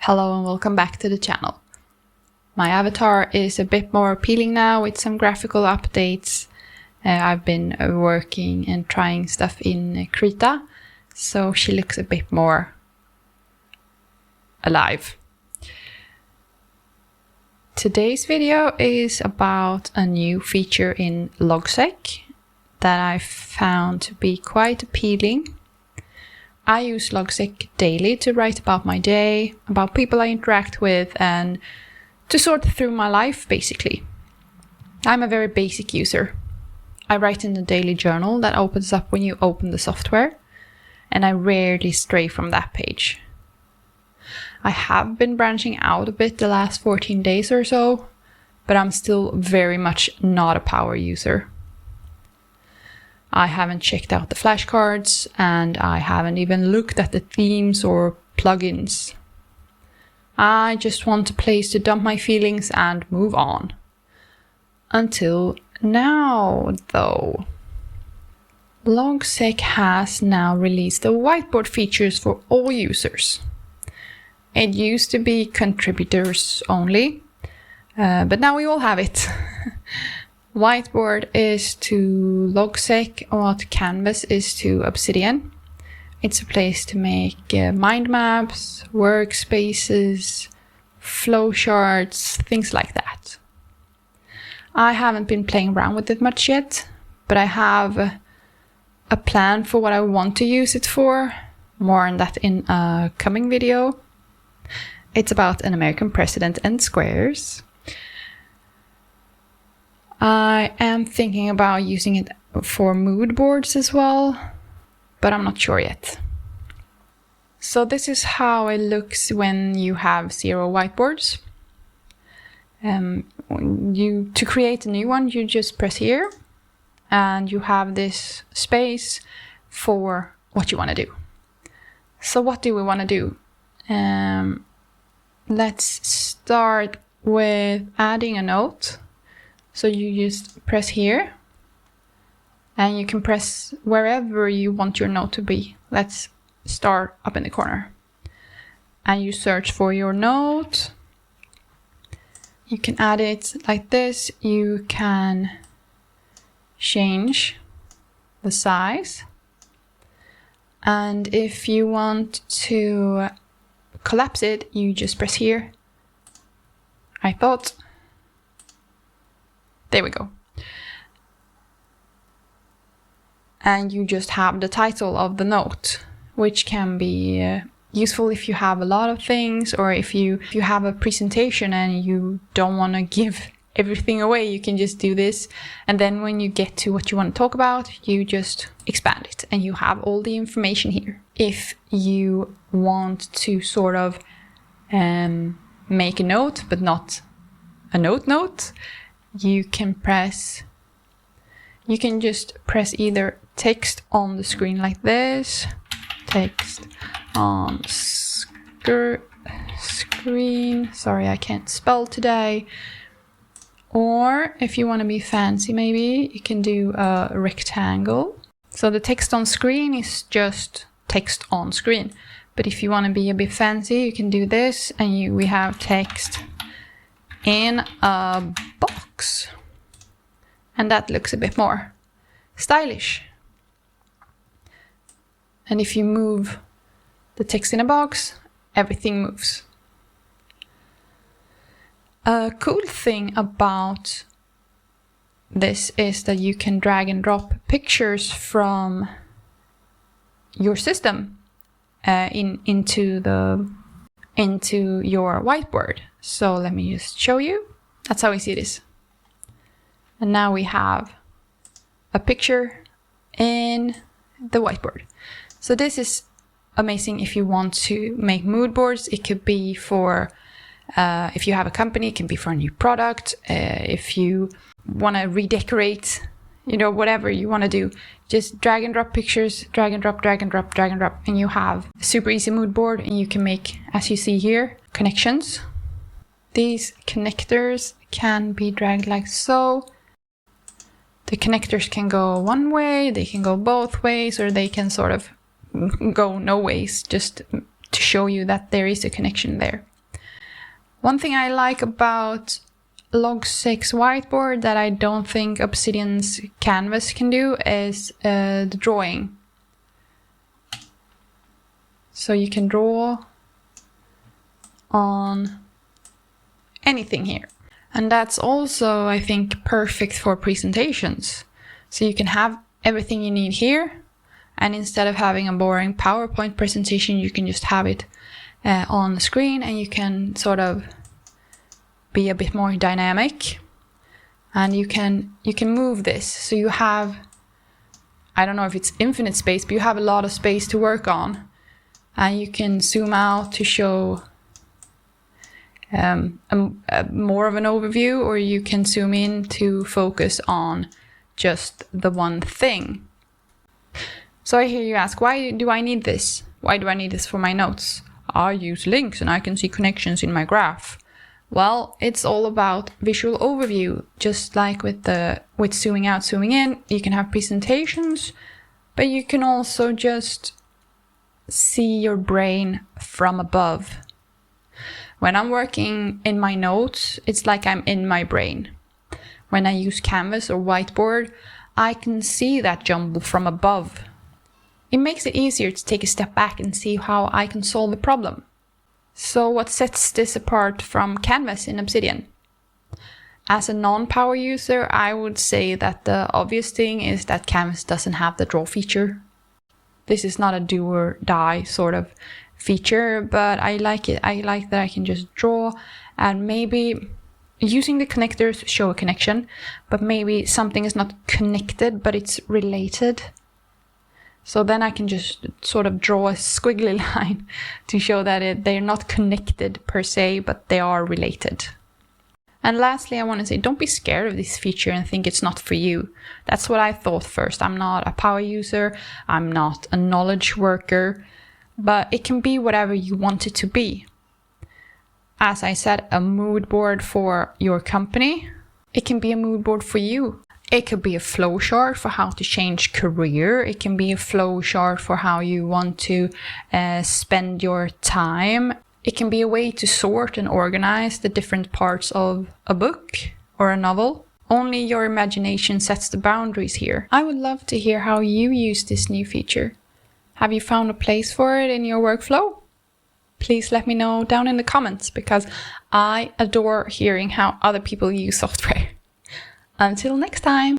Hello and welcome back to the channel. My avatar is a bit more appealing now with some graphical updates. I've been working and trying stuff in Krita, so she looks a bit more alive. Today's video is about a new feature in Logseq that I found to be quite appealing. I use Logseq daily to write about my day, about people I interact with, and to sort through my life, basically. I'm a very basic user. I write in a daily journal that opens up when you open the software, and I rarely stray from that page. I have been branching out a bit the last 14 days or so, but I'm still very much not a power user. I haven't checked out the flashcards, and I haven't even looked at the themes or plugins. I just want a place to dump my feelings and move on. Until now, though. Logseq has now released the whiteboard features for all users. It used to be contributors only, but now we all have it. Whiteboard is to Logseq what Canvas is to Obsidian. It's a place to make mind maps, workspaces, flowcharts, things like that. I haven't been playing around with it much yet, but I have a plan for what I want to use it for. More on that in a coming video. It's about an American president and squares. I am thinking about using it for mood boards as well, but I'm not sure yet. So this is how it looks when you have 0 whiteboards. To create a new one, you just press here, and you have this space for what you want to do. So what do we want to do? Let's start with adding a note. So you just press here, and you can press wherever you want your note to be. Let's start up in the corner. And you search for your note. You can add it like this. You can change the size. And if you want to collapse it, you just press here. There we go. And you just have the title of the note, which can be useful if you have a lot of things, or if you have a presentation and you don't want to give everything away, you can just do this. And then when you get to what you want to talk about, you just expand it and you have all the information here. If you want to sort of make a note, but not a note, you can just press either text on the screen like this, text on screen, sorry I can't spell today, or if you want to be fancy maybe, you can do a rectangle. So the text on screen is just text on screen, but if you want to be a bit fancy, you can do this, and we have text in a box, and that looks a bit more stylish. And if you move the text in a box, everything moves. A cool thing about this is that you can drag and drop pictures from your system into your whiteboard. So let me just show you. That's how easy it is. And now we have a picture in the whiteboard. So this is amazing if you want to make mood boards. It could be for, if you have a company, it can be for a new product. If you want to redecorate, whatever you want to do, just drag and drop pictures, drag and drop, drag and drop, drag and drop, and you have a super easy mood board. And you can make, as you see here, connections. These connectors can be dragged like so. The connectors can go one way, they can go both ways, or they can sort of go no ways, just to show you that there is a connection there. One thing I like about Logseq's whiteboard that I don't think Obsidian's canvas can do is the drawing. So you can draw on anything here. And that's also, I think, perfect for presentations. So you can have everything you need here, and instead of having a boring PowerPoint presentation, you can just have it on the screen, and you can sort of be a bit more dynamic, and you can move this. So you have, I don't know if it's infinite space, but you have a lot of space to work on, and you can zoom out to show more of an overview, or you can zoom in to focus on just the one thing. So I hear you ask, why do I need this? Why do I need this for my notes? I use links and I can see connections in my graph. Well, it's all about visual overview. Just like with zooming out, zooming in, you can have presentations, but you can also just see your brain from above. When I'm working in my notes, it's like I'm in my brain. When I use Canvas or Whiteboard, I can see that jumble from above. It makes it easier to take a step back and see how I can solve a problem. So what sets this apart from Canvas in Obsidian? As a non-power user, I would say that the obvious thing is that Canvas doesn't have the draw feature. This is not a do or die sort of feature, but I like it. I like that I can just draw, and maybe using the connectors show a connection, but maybe something is not connected, but it's related. So then I can just sort of draw a squiggly line to show that they're not connected per se, but they are related. And lastly, I want to say, don't be scared of this feature and think it's not for you. That's what I thought first. I'm not a power user. I'm not a knowledge worker, but it can be whatever you want it to be. As I said, a mood board for your company. It can be a mood board for you. It could be a flowchart for how to change career. It can be a flowchart for how you want to spend your time. It can be a way to sort and organize the different parts of a book or a novel. Only your imagination sets the boundaries here. I would love to hear how you use this new feature. Have you found a place for it in your workflow? Please let me know down in the comments, because I adore hearing how other people use software. Until next time!